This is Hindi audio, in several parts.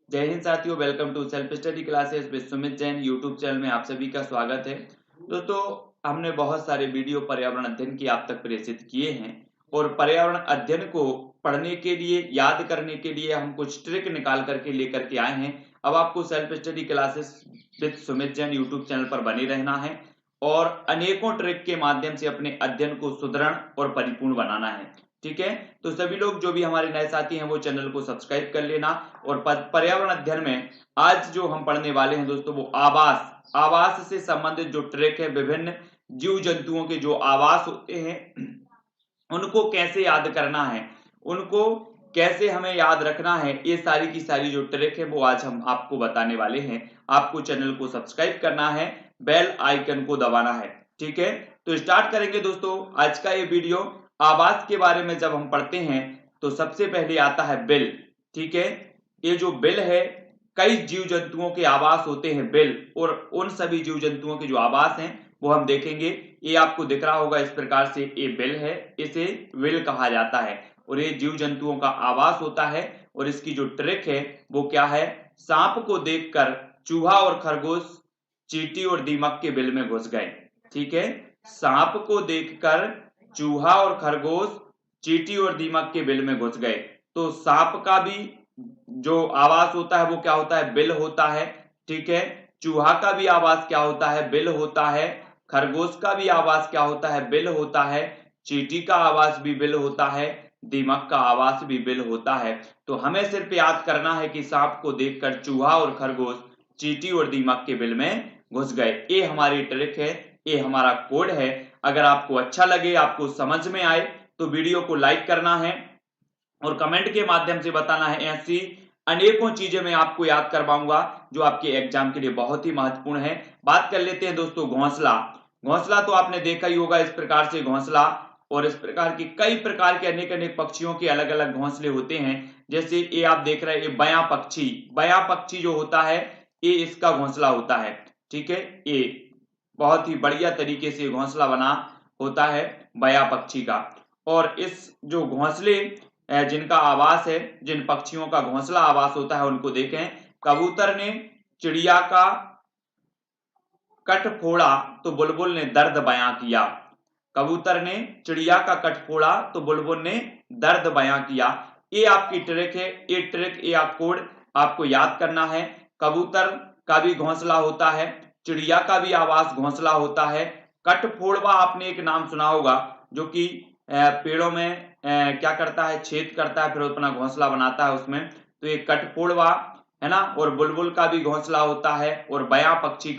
जय हिंद साथियों, welcome to self study classes with Sumit Jain YouTube channel में आप सभी का स्वागत है। दोस्तों, हमने बहुत सारे वीडियो पर्यावरण अध्ययन की आप तक प्रेषित किए हैं और पर्यावरण अध्ययन को पढ़ने के लिए, याद करने के लिए हम कुछ ट्रिक निकाल करके लेकर के आए हैं। अब आपको self study classes with Sumit Jain YouTube channel पर बने रहना है और अनेकों ट्रिक के माध्यम से अपने अध्ययन को सुदृढ़ और परिपूर्ण बनाना है। ठीक है, तो सभी लोग जो भी हमारे नए साथी हैं वो चैनल को सब्सक्राइब कर लेना। और पर्यावरण अध्ययन में आज जो हम पढ़ने वाले हैं दोस्तों, वो आवास से संबंधित जो ट्रिक है, विभिन्न जीव जंतुओं के जो आवास होते हैं उनको कैसे याद करना है, उनको कैसे हमें याद रखना है, ये सारी की सारी जो ट्रिक है वो आज हम आपको बताने वाले हैं। आपको चैनल को सब्सक्राइब करना है, बेल आइकन को दबाना है। ठीक है, तो स्टार्ट करेंगे दोस्तों आज का ये वीडियो। आवास के बारे में जब हम पढ़ते हैं तो सबसे पहले आता है बिल। ठीक है, ये जो बिल है, कई जीव जंतुओं के आवास होते हैं बिल, और उन सभी जीव जंतुओं के जो आवास हैं वो हम देखेंगे। ये आपको दिख रहा होगा इस प्रकार से, ये बिल है, इसे विल कहा जाता है और ये जीव जंतुओं का आवास होता है। और इसकी जो ट्रिक है वो क्या है, सांप को देखकर चूहा और खरगोश चींटी और दीमक के बिल में घुस गए। ठीक है, सांप को देखकर चूहा और खरगोश चींटी और दीमक के बिल में घुस गए। तो सांप का भी जो आवास होता है वो क्या होता है, बिल होता है। ठीक है, चूहा का भी आवास क्या होता है, बिल होता है। खरगोश का भी आवास क्या होता है, बिल होता है। चींटी का आवास भी बिल होता है, दीमक का आवास भी बिल होता है। तो हमें सिर्फ याद करना है कि सांप को देखकर चूहा और खरगोश चींटी और दीमक के बिल में घुस गए। ये हमारी ट्रिक है, ये हमारा कोड है। अगर आपको अच्छा लगे, आपको समझ में आए तो वीडियो को लाइक करना है और कमेंट के माध्यम से बताना है। ऐसी अनेकों चीजें मैं आपको याद करवाऊंगा जो आपके एग्जाम के लिए बहुत ही महत्वपूर्ण है। बात कर लेते हैं दोस्तों घोंसला। घोंसला तो आपने देखा ही होगा, इस प्रकार से घोंसला, और इस प्रकार की कई प्रकार के अनेक अनेक पक्षियों के अलग अलग घोंसले होते हैं। जैसे ये आप देख रहे हैं, ये बया पक्षी जो होता है ये इसका घोंसला होता है। ठीक है, ये बहुत ही बढ़िया तरीके से घोंसला बना होता है बया पक्षी का। और इस जो घोंसले जिनका आवास है, जिन पक्षियों का घोंसला आवास होता है उनको देखें। कबूतर ने चिड़िया का कट फोड़ा तो बुलबुल ने दर्द बयां किया। कबूतर ने चिड़िया का कट फोड़ा तो बुलबुल ने दर्द बयां किया। ये आपकी ट्रिक है, ये ट्रिक, ये आप कोड आपको याद करना है। कबूतर का भी घोंसला होता है, चिड़िया का भी आवास घोंसला होता है। कटफोड़वा आपने एक नाम सुना होगा, जो कि पेड़ों में क्या करता है, छेद करता है, फिर अपना घोंसला बनाता है उसमें। तो ये कटफोड़वा है ना। और बुलबुल का भी घोंसला होता है, और बया पक्षी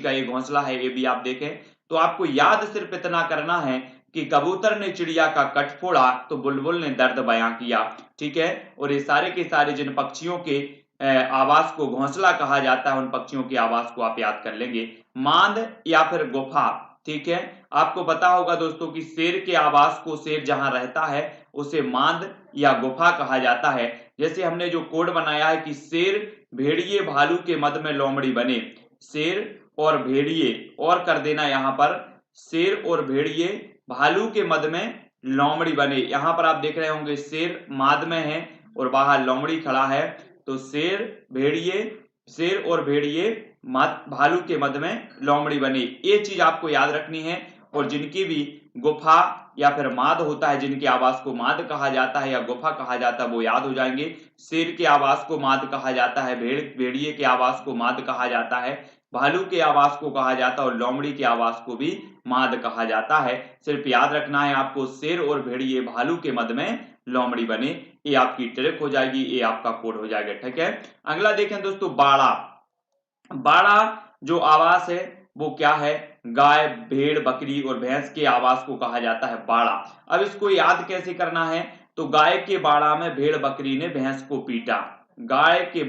का ये घोंसला है, ये भी आप देखें। तो आपको याद सिर्फ इतना करना है कि कबूतर ने चिड़िया का कट फोड़ा तो बुलबुल ने दर्द बयां किया। ठीक है, और ये सारे के सारे जिन पक्षियों के आवास को घोंसला कहा जाता है, उन पक्षियों के आवास को आप याद कर लेंगे। मांद या फिर गुफा। ठीक है, आपको पता होगा दोस्तों कि शेर के आवास को, शेर जहां रहता है उसे मांद या गुफा कहा जाता है। जैसे हमने जो कोड बनाया है कि शेर भेड़िए भालू के मद में लोमड़ी बने। शेर और भेड़िए, और कर देना यहां पर, शेर और भेड़िए भालू के मद में लोमड़ी बने। यहां पर आप देख रहे होंगे शेर माद में है और बाहर लोमड़ी खड़ा है। तो शेर और भेड़िए भालू के मद में लोमड़ी बने, ये चीज आपको याद रखनी है। और जिनकी भी गुफा या फिर माद होता है, जिनके आवास को माद कहा जाता है या गुफा कहा जाता है, वो याद हो जाएंगे। शेर के आवास को माद कहा जाता है, भेड़िए के आवास को माद कहा जाता है, भालू के आवास को कहा जाता है, और लोमड़ी के आवास को भी माद कहा जाता है। सिर्फ याद रखना है आपको, शेर और भेड़िए भालू के मद में लोमड़ी बने, ये आपकी ट्रिक हो जाएगी, ये आपका कोड हो जाएगा। ठीक है, अगला देखें दोस्तों, बाड़ा। बाड़ा जो आवास है वो क्या है, गाय, भेड़, बकरी और भैंस के आवास को कहा जाता है बाड़ा। अब इसको याद कैसे करना है, तो गाय के बाड़ा में भेड़ बकरी ने भैंस को पीटा। गाय के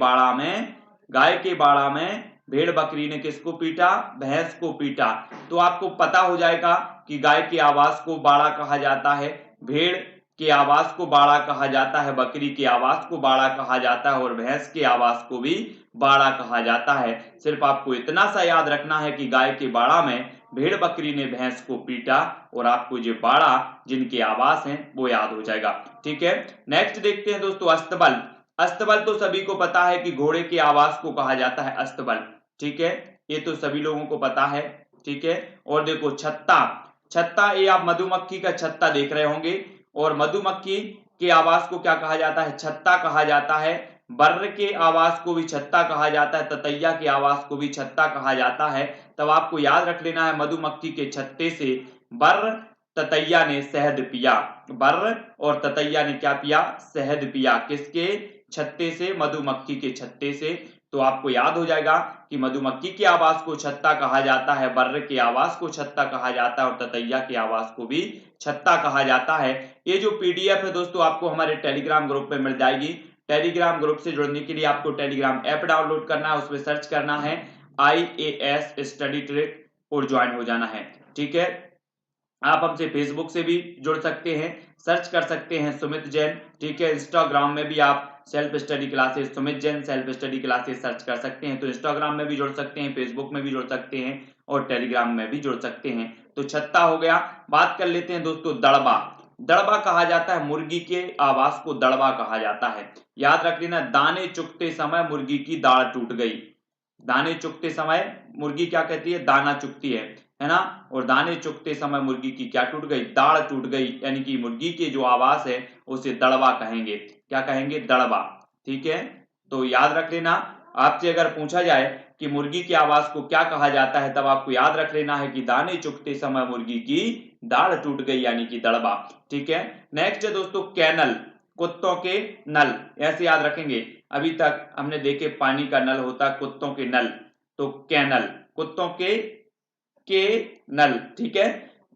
बाड़ा में भेड़ बकरी ने किसको पीटा, भैंस को पीटा। तो आपको पता हो जाएगा कि गाय के आवास को बाड़ा कहा जाता है, भेड़ के आवास को बाड़ा कहा जाता है, बकरी के आवास को बाड़ा कहा जाता है, और भैंस के आवास को भी बाड़ा कहा जाता है। सिर्फ आपको इतना सा याद रखना है कि गाय के बाड़ा में भेड़ बकरी ने भैंस को पीटा, और आपको जो बाड़ा जिनके आवास हैं वो याद हो जाएगा। ठीक है, नेक्स्ट देखते हैं दोस्तों, अस्तबल। अस्तबल तो सभी को पता है कि घोड़े के आवास को कहा जाता है अस्तबल, ठीक है, ये तो सभी लोगों को पता है, ठीक है। और देखो छत्ता, छत्ता ये आप मधुमक्खी का छत्ता देख रहे होंगे, और मधुमक्खी के आवास को क्या कहा जाता है, छत्ता कहा जाता है। बर्र के आवास को भी छत्ता कहा जाता है, ततैया के आवास को भी छत्ता कहा जाता है। तब आपको याद रख लेना है, मधुमक्खी के छत्ते से बर्र ततैया ने शहद पिया, बर्र और ततैया ने क्या पिया, शहद पिया, किसके छत्ते से, मधुमक्खी के छत्ते से। तो आपको याद हो जाएगा कि मधुमक्खी के आवास को छत्ता कहा जाता है, बर्र के आवास को छत्ता कहा जाता है, और ततैया के आवास को भी छत्ता कहा जाता है। ये जो पीडीएफ है दोस्तों आपको हमारे टेलीग्राम ग्रुप में मिल जाएगी। टेलीग्राम ग्रुप से जुड़ने के लिए आपको टेलीग्राम ऐप डाउनलोड करना है, उसमें सर्च करना है IAS स्टडी ट्रिक और ज्वाइन हो जाना है, ठीक है। आप हमसे फेसबुक से भी जुड़ सकते हैं, सर्च कर सकते हैं सुमित जैन, ठीक है। इंस्टाग्राम में भी आप self study classes Sumit Jain self study classes search कर सकते हैं, तो इंस्टाग्राम में भी जुड़ सकते हैं, फेसबुक में भी जुड़ सकते हैं और टेलीग्राम में भी जुड़ सकते हैं। तो छत्ता हो गया। बात कर लेते हैं दोस्तों दड़बा। दड़बा कहा जाता है मुर्गी के आवास को, दड़बा कहा जाता है। याद रख लेना, दाने चुगते समय मुर्गी की दाढ़ टूट गई, दाने चुगते समय मुर्गी क्या कहती है, दाना चुगती है ना, और दाने चुगते समय मुर्गी की क्या टूट गई, दाढ़ टूट गई, यानी कि मुर्गी के जो आवास है उसे दड़बा कहेंगे, क्या कहेंगे, दड़बा, ठीक है। तो याद रख लेना, आपसे अगर पूछा जाए कि मुर्गी के आवास को क्या कहा जाता है, तब आपको याद रख लेना है कि दाने चुगते समय मुर्गी की दाढ़ टूट गई, यानी कि दड़बा, ठीक है। नेक्स्ट है दोस्तों कैनल, कुत्तों के नल, ऐसे याद रखेंगे। अभी तक हमने देखे पानी का नल होता है, कुत्तों के नल, तो कैनल, कुत्तों के नल, ठीक है।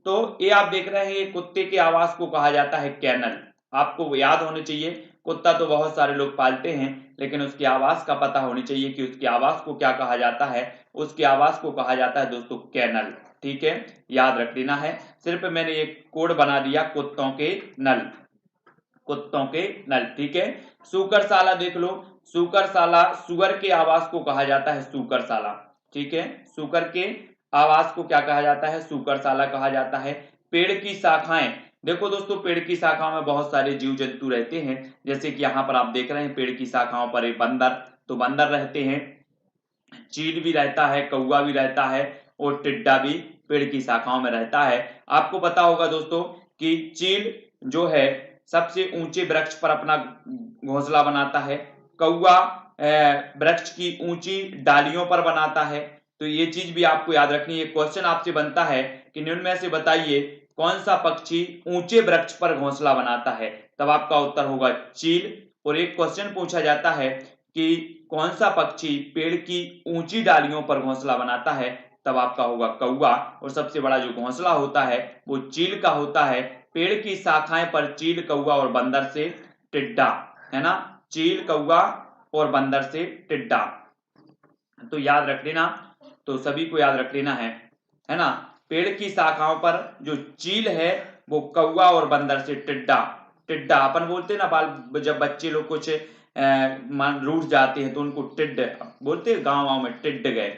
तो ये आप देख रहे हैं, कुत्ते के आवास को कहा जाता है कैनल। आपको याद होने चाहिए, कुत्ता तो बहुत सारे लोग पालते हैं, लेकिन उसके आवास का पता होनी चाहिए कि उसके आवास को क्या कहा जाता है, उसके आवास को कहा जाता है दोस्तों कैनल, ठीक है, याद रख लेना है। सिर्फ मैंने एक कोड बना दिया, कुत्तों के नल, कुत्तों के नल, ठीक है। सूकरसाला देख लो, सूकरसाला, सुअर के आवास को कहा जाता है सूकरसाला, ठीक है, सुकर के आवास को क्या कहा जाता है, सूकरसाला कहा जाता है। पेड़ की शाखाएं, देखो दोस्तों पेड़ की शाखाओं में बहुत सारे जीव जंतु रहते हैं, जैसे कि यहाँ पर आप देख रहे हैं पेड़ की शाखाओं पर एक बंदर, तो बंदर रहते हैं, चील भी रहता है, कौवा भी रहता है, और टिड्डा भी पेड़ की शाखाओं में रहता है। आपको पता होगा दोस्तों कि चील जो है सबसे ऊंचे वृक्ष पर अपना घोंसला बनाता है, कौवा वृक्ष की ऊंची डालियों पर बनाता है। तो ये चीज भी आपको याद रखनी है। क्वेश्चन आपसे बनता है कि निम्न में से बताइए कौन सा पक्षी ऊंचे वृक्ष पर घोंसला बनाता है, तब आपका उत्तर होगा चील। और एक क्वेश्चन पूछा जाता है कि कौन सा पक्षी पेड़ की ऊंची डालियों पर घोंसला बनाता है, तब आपका होगा कौवा। और सबसे बड़ा जो घोंसला होता है वो चील का होता है, पेड़ की शाखाएं पर चील, कौवा और बंदर से टिड्डा, है ना, चील, कौवा और बंदर से टिड्डा। तो याद रख लेना, तो सभी को याद रख लेना है ना, पेड़ की शाखाओं पर जो चील है वो कौवा और बंदर से टिड्डा, टिड्डा अपन बोलते हैं ना, बाल जब बच्चे लोग कुछ रूठ जाते हैं तो उनको टिड्ड बोलते हैं, गाँव में टिड्ड गए,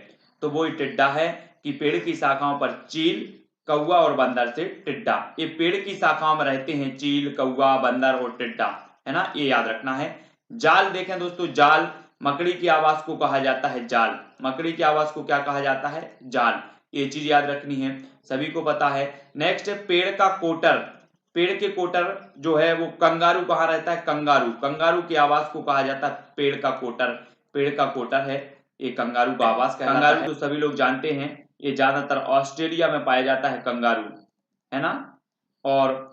तो वो ही टिड्डा है कि पेड़ की शाखाओं पर चील, कौवा और बंदर से टिड्डा। ये पेड़ की शाखाओं में रहते हैं चील, कौवा, बंदर और टिड्डा, है ना, ये याद रखना है। जाल देखें दोस्तों, जाल, मकड़ी की आवास को कहा जाता है जाल, मकड़ी की आवास को क्या कहा जाता है, जाल, ये चीज याद रखनी है, सभी को पता है। नेक्स्ट है पेड़ का कोटर, पेड़ के कोटर जो है वो कंगारू कहाँ रहता है, कंगारू, कंगारू के आवास को कहा जाता है पेड़ का कोटर, पेड़ का कोटर है ये कंगारू का आवास कहलाता है। कंगारू तो सभी लोग जानते हैं, ये ज्यादातर ऑस्ट्रेलिया में पाया जाता है कंगारू, है ना, और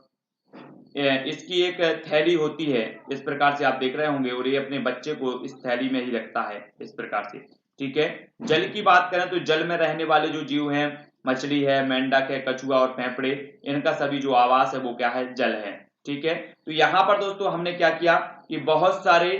इसकी एक थैली होती है, इस प्रकार से आप देख रहे होंगे, और ये अपने बच्चे को इस थैली में ही रखता है इस प्रकार से, ठीक है। जल की बात करें तो जल में रहने वाले जो जीव हैं, मछली है, मेंढक है, कछुआ और फेफड़े, इनका सभी जो आवास है वो क्या है, जल है, ठीक है। तो यहाँ पर दोस्तों हमने क्या किया कि बहुत सारे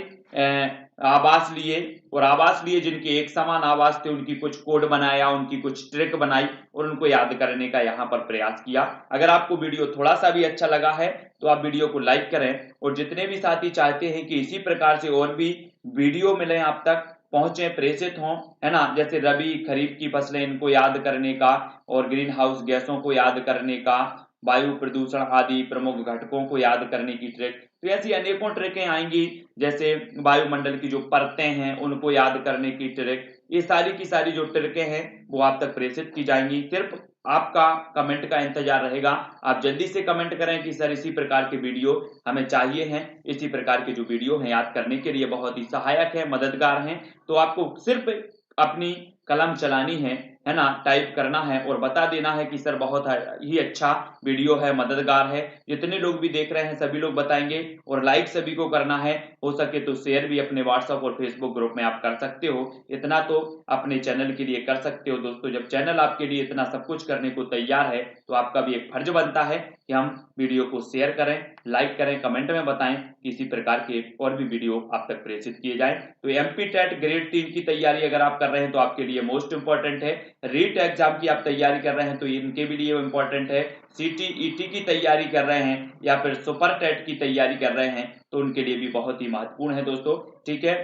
आवास लिए, और आवास लिए जिनके एक समान आवास थे, उनकी कुछ कोड बनाया, उनकी कुछ ट्रिक बनाई और उनको याद करने का यहाँ पर प्रयास किया। अगर आपको वीडियो थोड़ा सा भी अच्छा लगा है तो आप वीडियो को लाइक करें, और जितने भी साथी चाहते हैं कि इसी प्रकार से और भी वीडियो मिले, आप तक पहुंचे, प्रेषित हों, है ना, जैसे रबी खरीफ की फसलें इनको याद करने का, और ग्रीन हाउस गैसों को याद करने का, वायु प्रदूषण आदि प्रमुख घटकों को याद करने की ट्रिक। तो ऐसी अनेकों ट्रिकें आएंगी, जैसे वायुमंडल की जो परतें हैं उनको याद करने की ट्रिक। ये सारी की सारी जो ट्रिकें हैं वो आप तक प्रेषित की जाएंगी। सिर्फ आपका कमेंट का इंतजार रहेगा। आप जल्दी से कमेंट करें कि सर इसी प्रकार के वीडियो हमें चाहिए हैं। इसी प्रकार के जो वीडियो हैं याद करने के लिए बहुत ही सहायक है, मददगार हैं। तो आपको सिर्फ अपनी कलम चलानी है ना, टाइप करना है और बता देना है कि सर बहुत ही अच्छा वीडियो है, मददगार है। जितने लोग भी देख रहे हैं सभी लोग बताएंगे, और लाइक सभी को करना है। हो सके तो शेयर भी अपने व्हाट्सएप और फेसबुक ग्रुप में आप कर सकते हो। इतना तो अपने चैनल के लिए कर सकते हो दोस्तों। जब चैनल आपके लिए इतना सब कुछ करने को तैयार है तो आपका भी एक फर्ज बनता है कि हम वीडियो को शेयर करें, लाइक करें, कमेंट में बताएं कि इसी प्रकार के और भी वीडियो आप तक प्रेषित किए जाएं। तो एमपी टेट ग्रेड 3 की तैयारी अगर आप कर रहे हैं तो आपके लिए मोस्ट इंपॉर्टेंट है। रीट एग्जाम की आप तैयारी कर रहे हैं तो इनके भी लिए इंपॉर्टेंट है। सीटीईटी की तैयारी कर रहे हैं या फिर सुपर टेट की तैयारी कर रहे हैं तो उनके लिए भी बहुत ही महत्वपूर्ण है दोस्तों। ठीक है,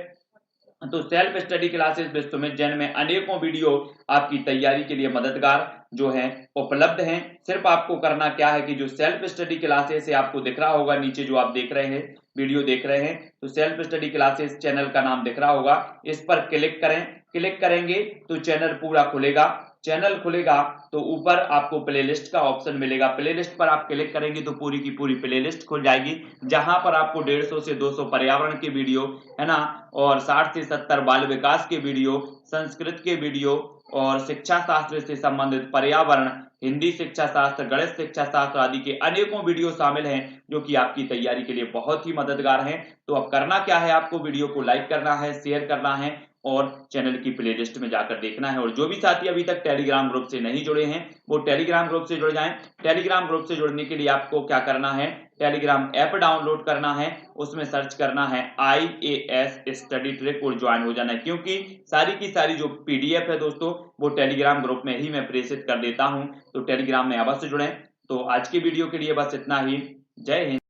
तो self study classes with Sumit Jain में अनेकों वीडियो आपकी तैयारी के लिए मददगार जो हैं उपलब्ध हैं। सिर्फ आपको करना क्या है कि जो सेल्फ स्टडी क्लासेस है आपको दिख रहा होगा नीचे, जो आप देख रहे हैं वीडियो देख रहे हैं, तो सेल्फ स्टडी क्लासेस चैनल का नाम दिख रहा होगा, इस पर क्लिक करें। क्लिक करेंगे तो चैनल पूरा खुलेगा। चैनल खुलेगा तो ऊपर आपको प्लेलिस्ट का ऑप्शन मिलेगा। प्लेलिस्ट पर आप क्लिक करेंगे तो पूरी की पूरी प्लेलिस्ट खुल जाएगी, जहां पर आपको 150 से 200 पर्यावरण के वीडियो है ना, और 60 से 70 बाल विकास के वीडियो, संस्कृत के वीडियो और शिक्षा शास्त्र से संबंधित पर्यावरण, हिंदी शिक्षा शास्त्र, गणित शिक्षा शास्त्र आदि के अनेकों वीडियो शामिल हैं जो कि आपकी तैयारी के लिए बहुत ही मददगार हैं। तो अब करना क्या है, आपको वीडियो को लाइक करना है, शेयर करना है और चैनल की प्लेलिस्ट में जाकर देखना है। और जो भी साथी अभी तक टेलीग्राम ग्रुप से नहीं जुड़े हैं वो टेलीग्राम ग्रुप से जुड़ जाएं। टेलीग्राम ग्रुप से जुड़ने के लिए आपको क्या करना है, टेलीग्राम ऐप डाउनलोड करना है, उसमें सर्च करना है IAS स्टडी ट्रिक और ज्वाइन हो जाना है, क्योंकि सारी की सारी जो PDF है दोस्तों वो टेलीग्राम ग्रुप में ही मैं प्रेषित कर देता हूं। तो टेलीग्राम में अवश्य जुड़ें। तो आज की वीडियो के लिए बस इतना ही। जय हिंद।